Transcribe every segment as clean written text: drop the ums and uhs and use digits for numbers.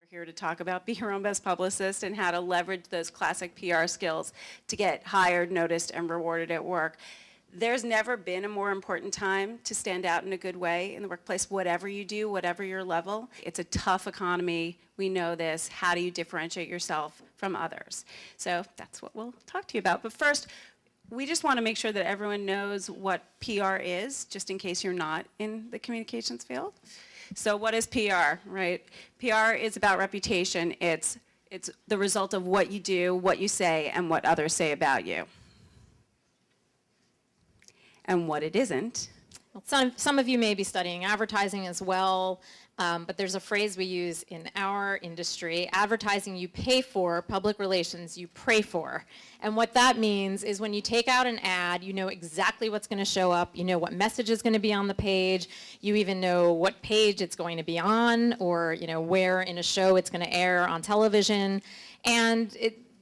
Here to talk about Be Your Own Best Publicist and how to leverage those classic PR skills to get hired, noticed, and rewarded at work. There's never been a more important time to stand out in a good way in the workplace, whatever you do, whatever your level. It's a tough economy. We know this. How do you differentiate yourself from others? So that's what we'll talk to you about. But first, we just want to make sure that everyone knows what PR is, just in case you're not in the communications field. So what is PR, right? PR is about reputation. It's the result of what you do, what you say, and what others say about you. And what it isn't. Well, some of you may be studying advertising as well, but there's a phrase we use in our industry: advertising you pay for, public relations you pray for. And what that means is when you take out an ad, you know exactly what's going to show up, you know what message is going to be on the page, you even know what page it's going to be on, or you know where in a show it's going to air on television. And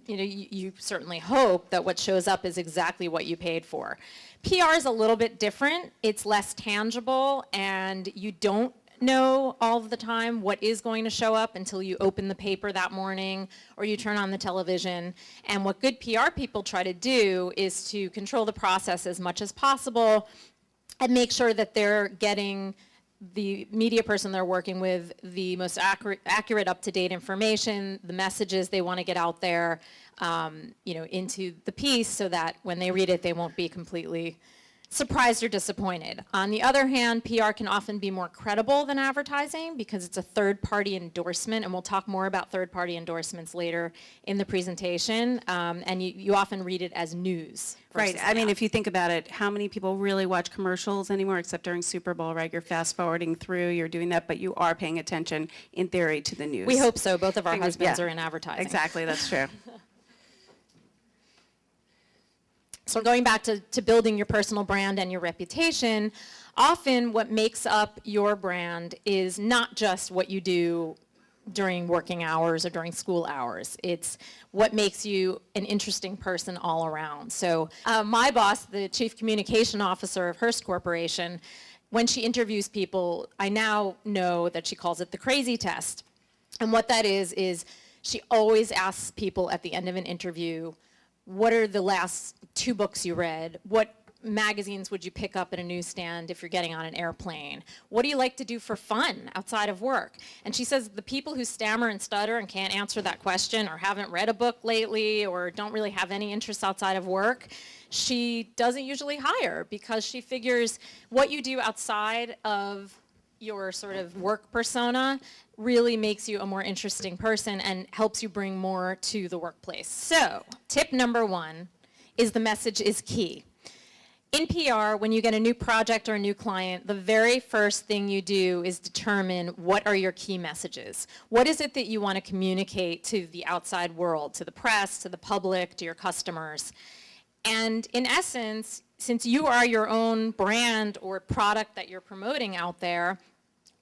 you certainly hope that what shows up is exactly what you paid for. PR is a little bit different. It's less tangible, and you don't know all of the time what is going to show up until you open the paper that morning or you turn on the television. And what good PR people try to do is to control the process as much as possible and make sure that they're getting the media person they're working with the most accurate, up-to-date information, the messages they want to get out there, into the piece, so that when they read it, they won't be completely surprised or disappointed. On the other hand, PR can often be more credible than advertising because it's a third-party endorsement, and we'll talk more about third-party endorsements later in the presentation, and you often read it as news. Right. I mean, if you think about it, how many people really watch commercials anymore except during Super Bowl, right? You're fast-forwarding through, you're doing that, but you are paying attention, in theory, to the news. We hope so. Both of our husbands are in advertising. Exactly, that's true. So going back to building your personal brand and your reputation, often what makes up your brand is not just what you do during working hours or during school hours. It's what makes you an interesting person all around. So my boss, the Chief Communication Officer of Hearst Corporation, when she interviews people, I now know that she calls it the crazy test. And what that is she always asks people at the end of an interview, what are the last 2 books you read? What magazines would you pick up at a newsstand if you're getting on an airplane? What do you like to do for fun outside of work? And she says the people who stammer and stutter and can't answer that question, or haven't read a book lately, or don't really have any interests outside of work, she doesn't usually hire, because she figures what you do outside of your sort of work persona really makes you a more interesting person and helps you bring more to the workplace. So, tip number 1 is the message is key. In PR, when you get a new project or a new client, the very first thing you do is determine what are your key messages. What is it that you want to communicate to the outside world, to the press, to the public, to your customers? And in essence, since you are your own brand or product that you're promoting out there,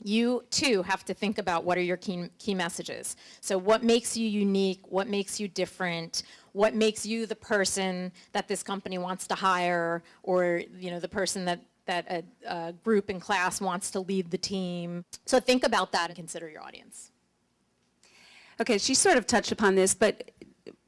you too have to think about what are your key messages. So what makes you unique, what makes you different, what makes you the person that this company wants to hire, or the person that a group in class wants to lead the team. So think about that and consider your audience. Okay, she sort of touched upon this, but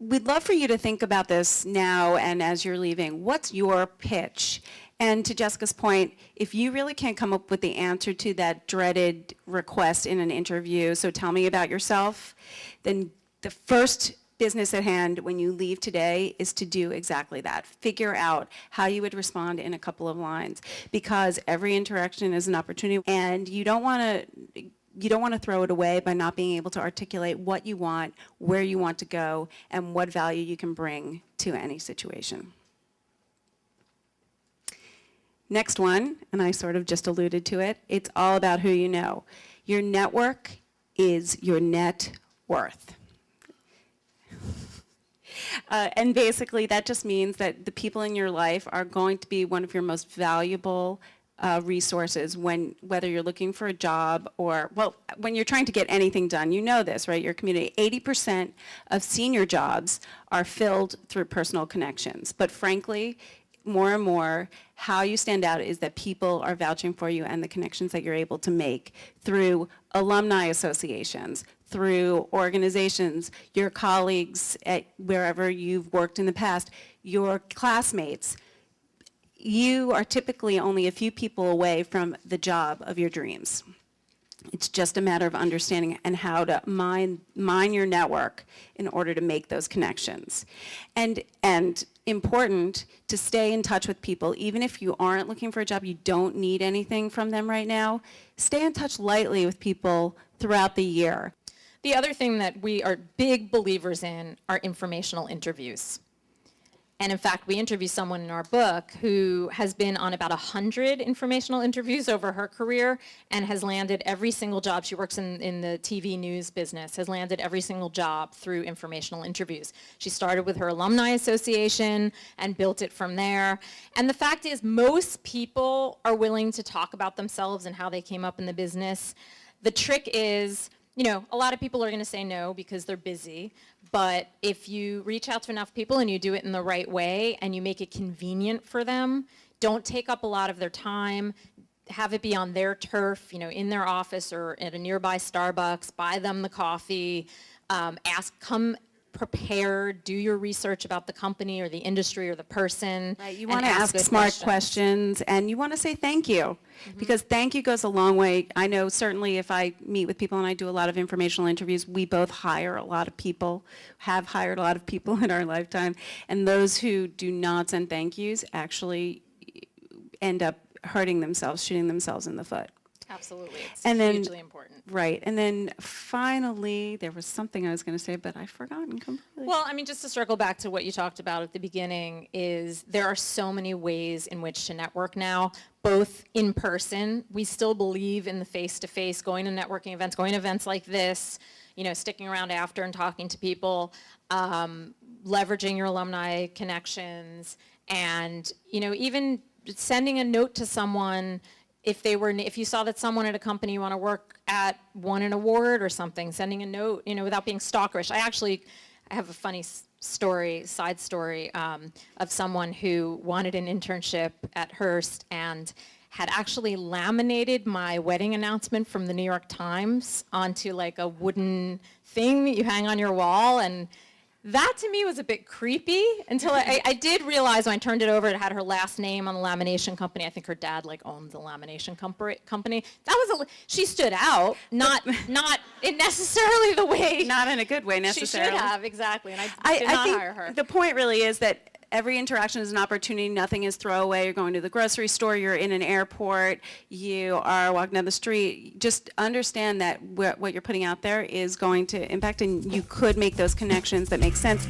we'd love for you to think about this now and as you're leaving. What's your pitch? And to Jessica's point, if you really can't come up with the answer to that dreaded request in an interview, so tell me about yourself, then the first business at hand when you leave today is to do exactly that. Figure out how you would respond in a couple of lines, because every interaction is an opportunity, and you don't want to throw it away by not being able to articulate what you want, where you want to go, and what value you can bring to any situation. Next one, and I sort of just alluded to it, it's all about who you know. Your network is your net worth. And basically that just means that the people in your life are going to be one of your most valuable resources whether you're looking for a job or, well, when you're trying to get anything done. You know this, right? Your community, 80% of senior jobs are filled through personal connections. But frankly, more and more, how you stand out is that people are vouching for you and the connections that you're able to make through alumni associations, through organizations, your colleagues at wherever you've worked in the past, your classmates. You are typically only a few people away from the job of your dreams. It's just a matter of understanding and how to mine your network in order to make those connections. And important to stay in touch with people, even if you aren't looking for a job, you don't need anything from them right now. Stay in touch lightly with people throughout the year. The other thing that we are big believers in are informational interviews. And in fact, we interview someone in our book who has been on about 100 informational interviews over her career and has landed every single job. She works in the TV news business, has landed every single job through informational interviews. She started with her alumni association and built it from there. And the fact is, most people are willing to talk about themselves and how they came up in the business. The trick is, a lot of people are going to say no because they're busy. But if you reach out to enough people and you do it in the right way and you make it convenient for them, don't take up a lot of their time, have it be on their turf, in their office or at a nearby Starbucks, buy them the coffee, come prepared, do your research about the company or the industry or the person. Right, you want to ask smart questions and you want to say thank you, because thank you goes a long way. I know certainly if I meet with people and I do a lot of informational interviews, we both hire a lot of people, have hired a lot of people in our lifetime, and those who do not send thank yous actually end up hurting themselves, shooting themselves in the foot. Absolutely, it's hugely important. Right, and then finally, there was something I was going to say, but I've forgotten completely. Well, just to circle back to what you talked about at the beginning, is there are so many ways in which to network now, both in person. We still believe in the face-to-face, going to networking events, going to events like this, sticking around after and talking to people, leveraging your alumni connections, and, even sending a note to someone. If you saw that someone at a company you want to work at won an award or something, sending a note, without being stalkerish. I have a funny side story of someone who wanted an internship at Hearst and had actually laminated my wedding announcement from the New York Times onto like a wooden thing that you hang on your wall, and that to me was a bit creepy until I did realize when I turned it over, it had her last name on the lamination company. I think her dad owned the lamination company. She stood out, not in necessarily the way. Not in a good way necessarily. She should have, exactly, and I did not hire her. The point really is that every interaction is an opportunity. Nothing is throwaway. You're going to the grocery store, you're in an airport, you are walking down the street. Just understand that what you're putting out there is going to impact, and you could make those connections that make sense.